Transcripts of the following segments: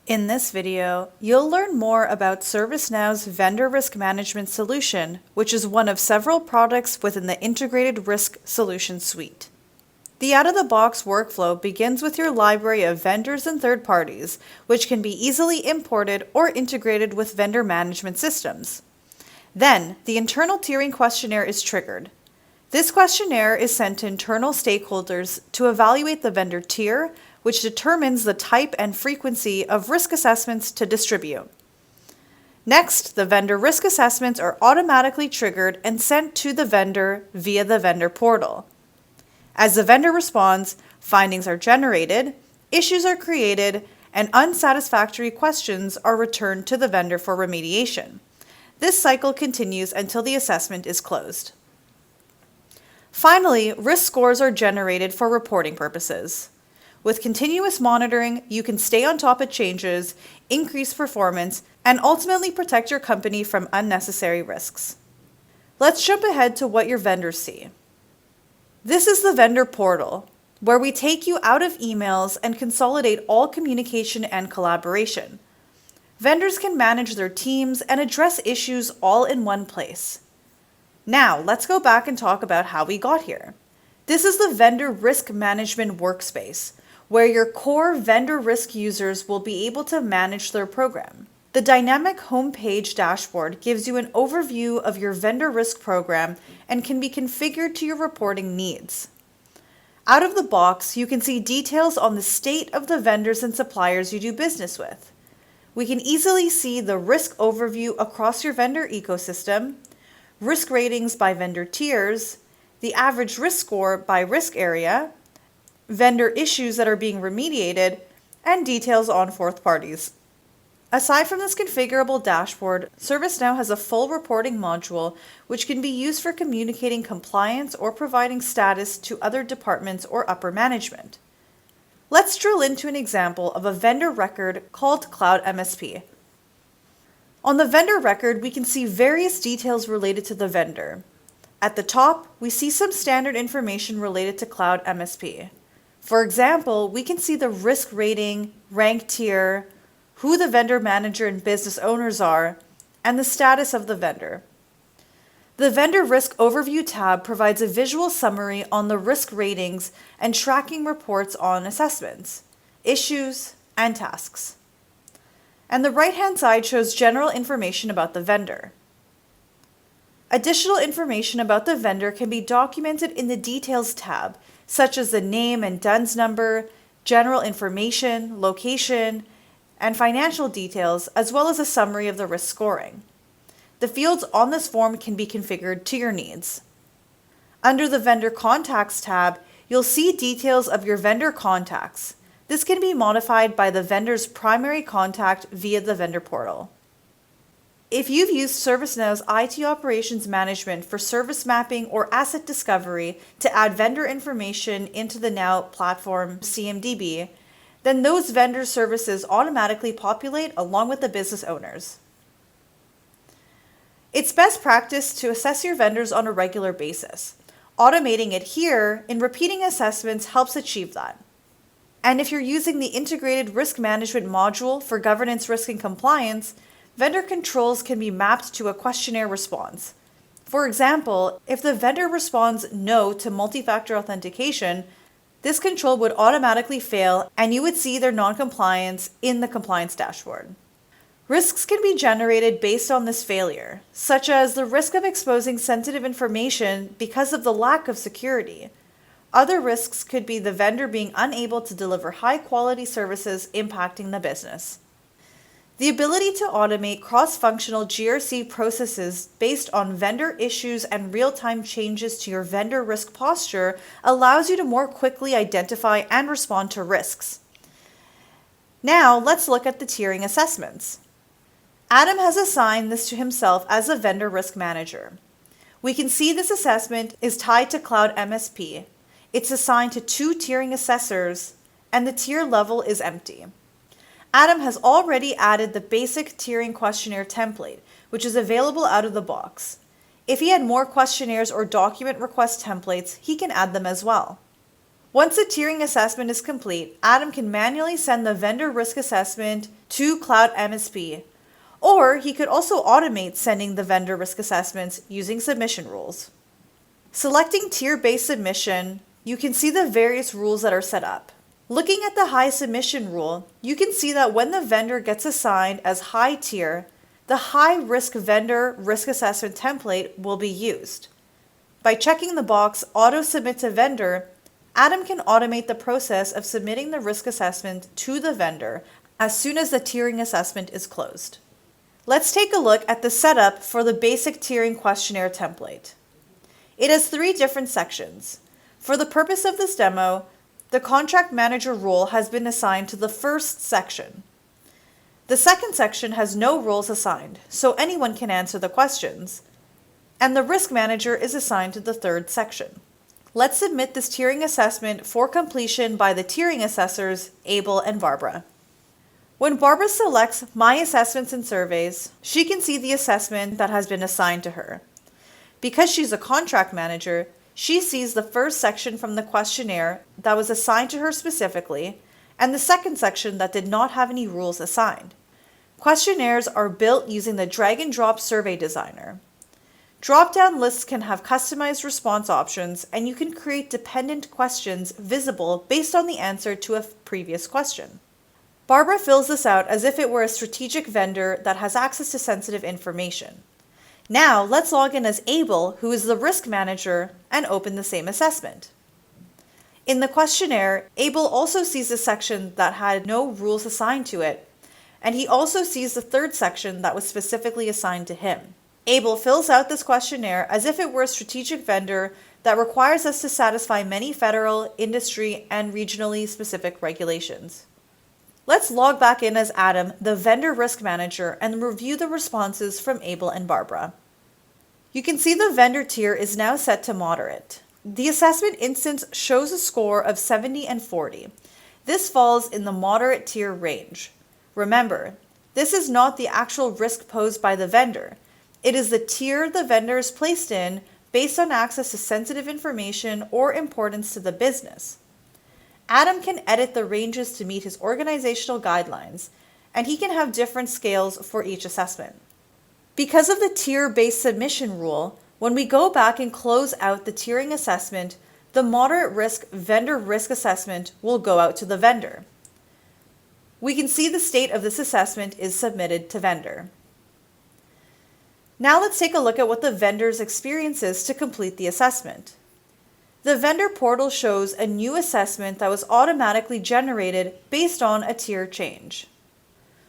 In this video, you'll learn more about ServiceNow's Vendor Risk Management solution, which is one of several products within the Integrated Risk Solution Suite. The out-of-the-box workflow begins with your library of vendors and third parties, which can be easily imported or integrated with vendor management systems. Then, the internal tiering questionnaire is triggered. This questionnaire is sent to internal stakeholders to evaluate the vendor tier, which determines the type and frequency of risk assessments to distribute. Next, the vendor risk assessments are automatically triggered and sent to the vendor via the vendor portal. As the vendor responds, findings are generated, issues are created, and unsatisfactory questions are returned to the vendor for remediation. This cycle continues until the assessment is closed. Finally, risk scores are generated for reporting purposes. With continuous monitoring, you can stay on top of changes, increase performance, and ultimately protect your company from unnecessary risks. Let's jump ahead to what your vendors see. This is the vendor portal, where we take you out of emails and consolidate all communication and collaboration. Vendors can manage their teams and address issues all in one place. Now, let's go back and talk about how we got here. This is the Vendor Risk Management workspace, where your core vendor risk users will be able to manage their program. The dynamic homepage dashboard gives you an overview of your vendor risk program and can be configured to your reporting needs. Out of the box, you can see details on the state of the vendors and suppliers you do business with. We can easily see the risk overview across your vendor ecosystem, risk ratings by vendor tiers, the average risk score by risk area, vendor issues that are being remediated, and details on fourth parties. Aside from this configurable dashboard, ServiceNow has a full reporting module which can be used for communicating compliance or providing status to other departments or upper management. Let's drill into an example of a vendor record called Cloud MSP. On the vendor record, we can see various details related to the vendor. At the top, we see some standard information related to Cloud MSP. For example, we can see the risk rating, rank tier, who the vendor manager and business owners are, and the status of the vendor. The Vendor Risk Overview tab provides a visual summary on the risk ratings and tracking reports on assessments, issues, and tasks. And the right-hand side shows general information about the vendor. Additional information about the vendor can be documented in the Details tab, such as the name and DUNS number, general information, location, and financial details, as well as a summary of the risk scoring. The fields on this form can be configured to your needs. Under the Vendor Contacts tab, you'll see details of your vendor contacts. This can be modified by the vendor's primary contact via the vendor portal. If you've used ServiceNow's IT Operations Management for service mapping or asset discovery to add vendor information into the Now platform CMDB, then those vendor services automatically populate along with the business owners. It's best practice to assess your vendors on a regular basis. Automating it here in repeating assessments helps achieve that. And if you're using the Integrated Risk Management module for governance, risk, and compliance, vendor controls can be mapped to a questionnaire response. For example, if the vendor responds no to multi-factor authentication, this control would automatically fail and you would see their non-compliance in the compliance dashboard. Risks can be generated based on this failure, such as the risk of exposing sensitive information because of the lack of security. Other risks could be the vendor being unable to deliver high-quality services impacting the business. The ability to automate cross-functional GRC processes based on vendor issues and real-time changes to your vendor risk posture allows you to more quickly identify and respond to risks. Now, let's look at the tiering assessments. Adam has assigned this to himself as a vendor risk manager. We can see this assessment is tied to Cloud MSP. It's assigned to 2 tiering assessors, and the tier level is empty. Adam has already added the basic tiering questionnaire template, which is available out of the box. If he had more questionnaires or document request templates, he can add them as well. Once the tiering assessment is complete, Adam can manually send the vendor risk assessment to Cloud MSP, or he could also automate sending the vendor risk assessments using submission rules. Selecting tier-based submission, you can see the various rules that are set up. Looking at the high submission rule, you can see that when the vendor gets assigned as high tier, the high risk vendor risk assessment template will be used. By checking the box Auto Submit to Vendor, Adam can automate the process of submitting the risk assessment to the vendor as soon as the tiering assessment is closed. Let's take a look at the setup for the basic tiering questionnaire template. It has 3 different sections. For the purpose of this demo, the contract manager role has been assigned to the first section. The second section has no roles assigned, so anyone can answer the questions. And the risk manager is assigned to the third section. Let's submit this tiering assessment for completion by the tiering assessors, Abel and Barbara. When Barbara selects My Assessments and Surveys, she can see the assessment that has been assigned to her. Because she's a contract manager, she sees the first section from the questionnaire that was assigned to her specifically, and the second section that did not have any rules assigned. Questionnaires are built using the drag and drop survey designer. Drop-down lists can have customized response options, and you can create dependent questions visible based on the answer to a previous question. Barbara fills this out as if it were a strategic vendor that has access to sensitive information. Now, let's log in as Abel, who is the risk manager, and open the same assessment. In the questionnaire, Abel also sees a section that had no rules assigned to it, and he also sees the third section that was specifically assigned to him. Abel fills out this questionnaire as if it were a strategic vendor that requires us to satisfy many federal, industry, and regionally specific regulations. Let's log back in as Adam, the vendor risk manager, and review the responses from Abel and Barbara. You can see the vendor tier is now set to moderate. The assessment instance shows a score of 70 and 40. This falls in the moderate tier range. Remember, this is not the actual risk posed by the vendor. It is the tier the vendor is placed in based on access to sensitive information or importance to the business. Adam can edit the ranges to meet his organizational guidelines, and he can have different scales for each assessment. Because of the tier-based submission rule, when we go back and close out the tiering assessment, the moderate risk vendor risk assessment will go out to the vendor. We can see the state of this assessment is submitted to vendor. Now let's take a look at what the vendor's experience is to complete the assessment. The vendor portal shows a new assessment that was automatically generated based on a tier change.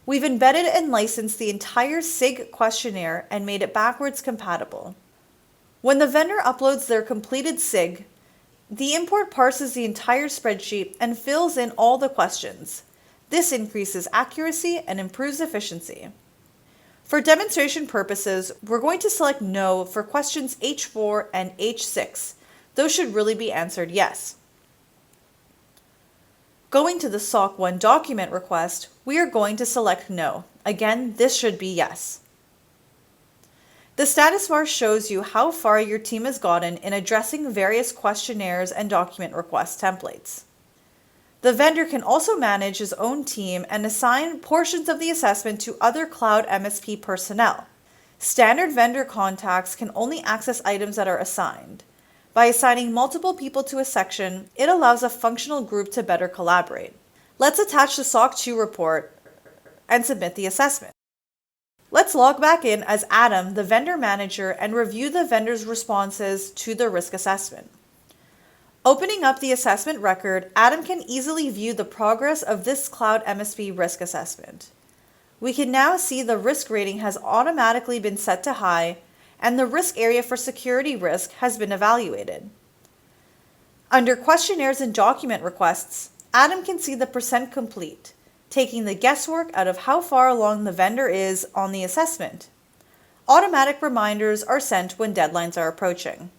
We've embedded and licensed the entire SIG questionnaire and made it backwards compatible. When the vendor uploads their completed SIG, the import parses the entire spreadsheet and fills in all the questions. This increases accuracy and improves efficiency. For demonstration purposes, we're going to select No for questions H4 and H6. Those should really be answered yes. Going to the SOC 1 document request, we are going to select No. Again, this should be yes. The status bar shows you how far your team has gotten in addressing various questionnaires and document request templates. The vendor can also manage his own team and assign portions of the assessment to other cloud MSP personnel. Standard vendor contacts can only access items that are assigned. By assigning multiple people to a section, it allows a functional group to better collaborate. Let's attach the SOC 2 report and submit the assessment. Let's log back in as Adam, the vendor manager, and review the vendor's responses to the risk assessment. Opening up the assessment record, Adam can easily view the progress of this cloud MSP risk assessment. We can now see the risk rating has automatically been set to high, and the risk area for security risk has been evaluated. Under questionnaires and document requests, Adam can see the % complete, taking the guesswork out of how far along the vendor is on the assessment. Automatic reminders are sent when deadlines are approaching.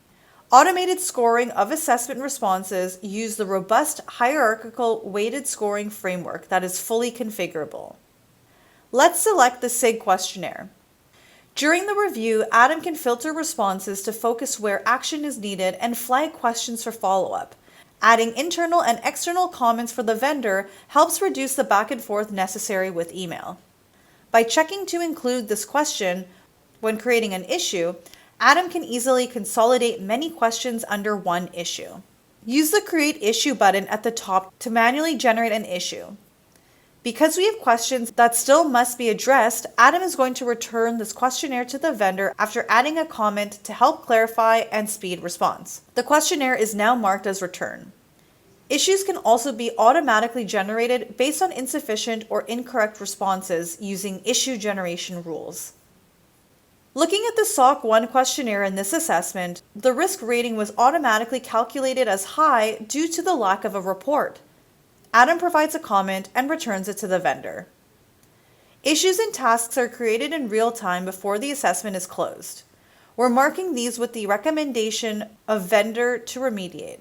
Automated scoring of assessment responses use the robust hierarchical weighted scoring framework that is fully configurable. Let's select the SIG questionnaire. During the review, Adam can filter responses to focus where action is needed and flag questions for follow-up. Adding internal and external comments for the vendor helps reduce the back and forth necessary with email. By checking to include this question when creating an issue, Adam can easily consolidate many questions under one issue. Use the Create Issue button at the top to manually generate an issue. Because we have questions that still must be addressed, Adam is going to return this questionnaire to the vendor after adding a comment to help clarify and speed response. The questionnaire is now marked as return. Issues can also be automatically generated based on insufficient or incorrect responses using issue generation rules. Looking at the SOC 1 questionnaire in this assessment, the risk rating was automatically calculated as high due to the lack of a report. Adam provides a comment and returns it to the vendor. Issues and tasks are created in real time before the assessment is closed. We're marking these with the recommendation of vendor to remediate.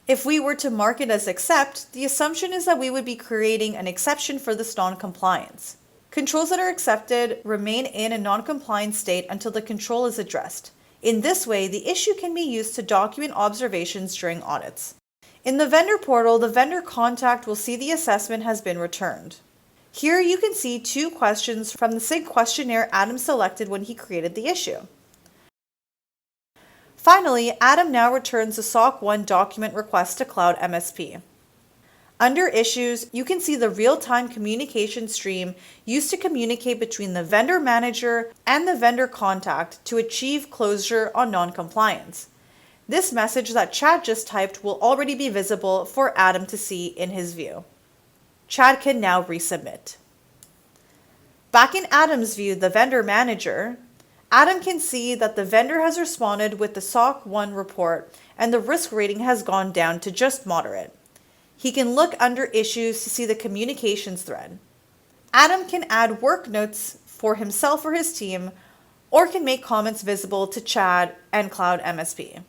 If we were to mark it as accept, the assumption is that we would be creating an exception for this non-compliance. Controls that are accepted remain in a non-compliant state until the control is addressed. In this way, the issue can be used to document observations during audits. In the vendor portal, the vendor contact will see the assessment has been returned. Here you can see 2 questions from the SIG questionnaire Adam selected when he created the issue. Finally, Adam now returns the SOC 1 document request to Cloud MSP. Under Issues, you can see the real-time communication stream used to communicate between the vendor manager and the vendor contact to achieve closure on non-compliance. This message that Chad just typed will already be visible for Adam to see in his view. Chad can now resubmit. Back in Adam's view, the vendor manager, Adam can see that the vendor has responded with the SOC 1 report and the risk rating has gone down to just moderate. He can look under Issues to see the communications thread. Adam can add work notes for himself or his team, or can make comments visible to Chad and Cloud MSP.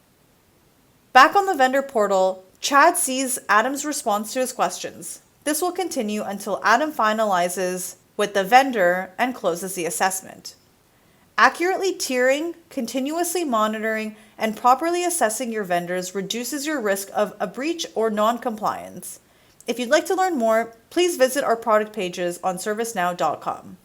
Back on the vendor portal, Chad sees Adam's response to his questions. This will continue until Adam finalizes with the vendor and closes the assessment. Accurately tiering, continuously monitoring, and properly assessing your vendors reduces your risk of a breach or non-compliance. If you'd like to learn more, please visit our product pages on ServiceNow.com.